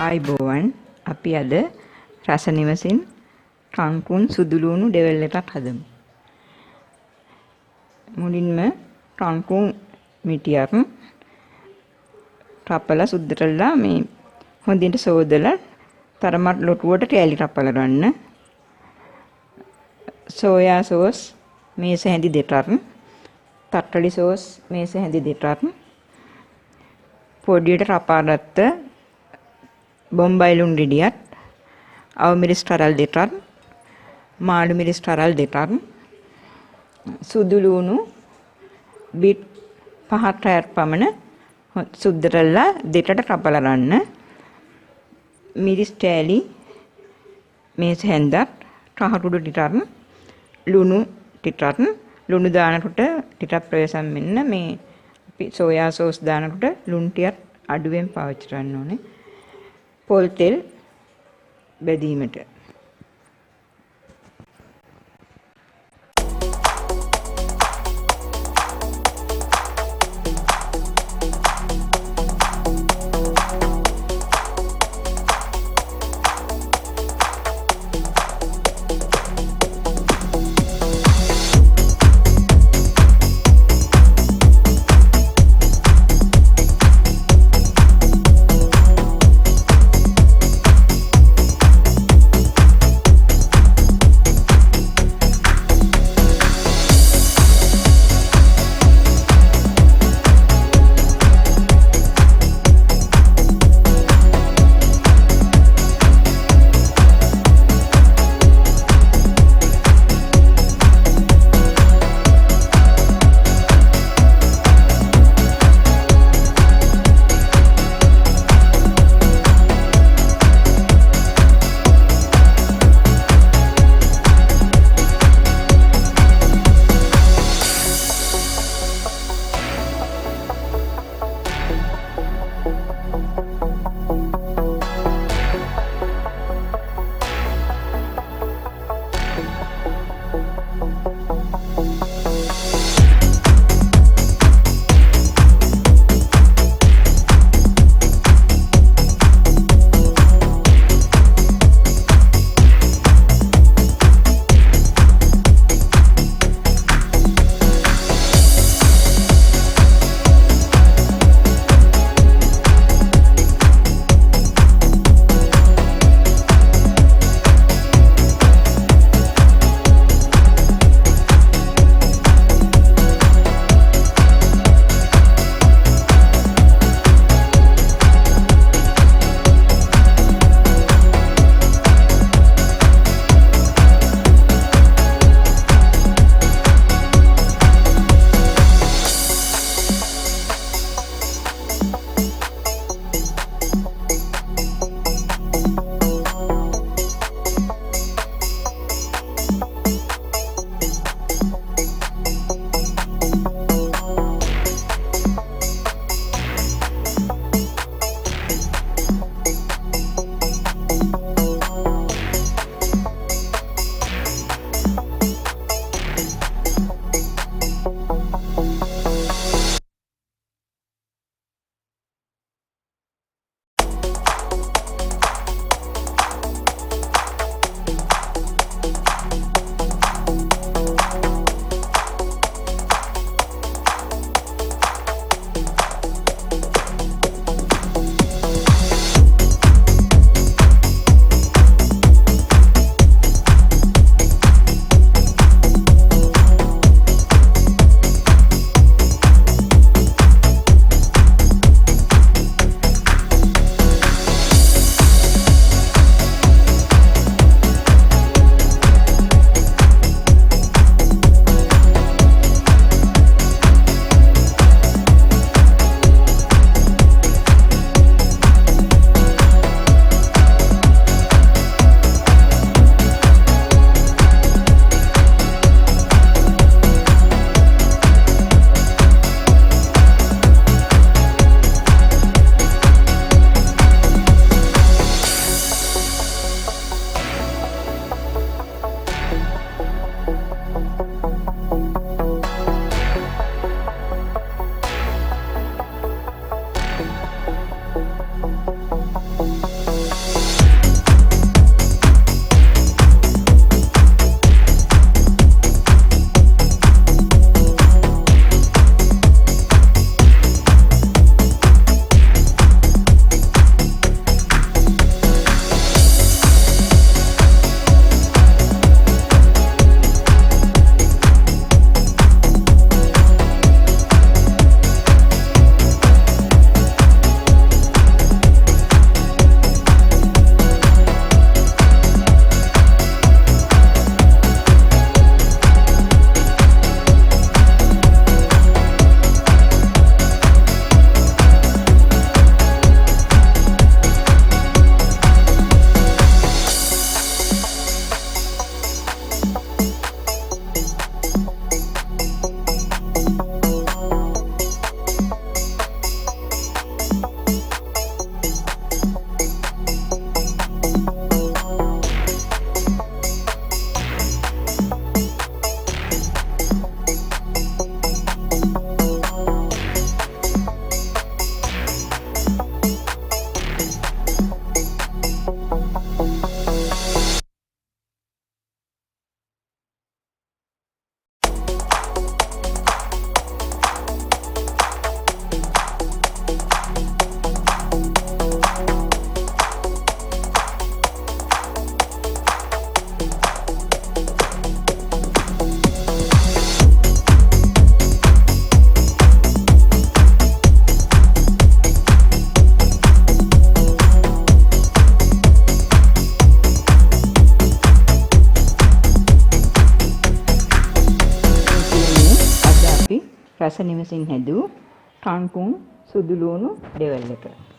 ආයිබෝවන් අපි අද රස නිවසින් කංකුන් සුදුලුණු ඩෙවල් එකක් හදමු. මුලින්ම කංකුන් මිටියක් රපලා සුද්ධ කරලා මේ හොඳින් සෝදලා තරමක් ලොකුවට කෑලි රපලා ගන්න. සෝයා සෝස් මේස හැඳි දෙකක්, තක්කලි සෝස් මේස හැඳි දෙකක්, පොඩියට රපාගත්ත බොම්බයි ලුණු ගෙඩියක්, අව මිරිස් තරල් දෙකක්, මාළු මිරිස් තරල් දෙකක්, සුදු ලුණු බිට් 5-6ක් පමණ සුද්ධ කරලා දෙකට කපලා ගන්න. මිරිස් කෑලි මේස හැන්දක්, කහකුඩු ටිකක්, ලුණු ටිකක්, ලුණු දානකොට ටිකක් ප්‍රවේශම් වෙන්න මේ අපි සෝයා සෝස් දානකොට ලුණු ටිකක් අඩුවෙන් පාවිච්චි කරන්න ඕනේ. පොල් තෙල් බැදීමට. රස නිවසින් හැදූ කංකුන් සුදුලූණු දෙවල් එක.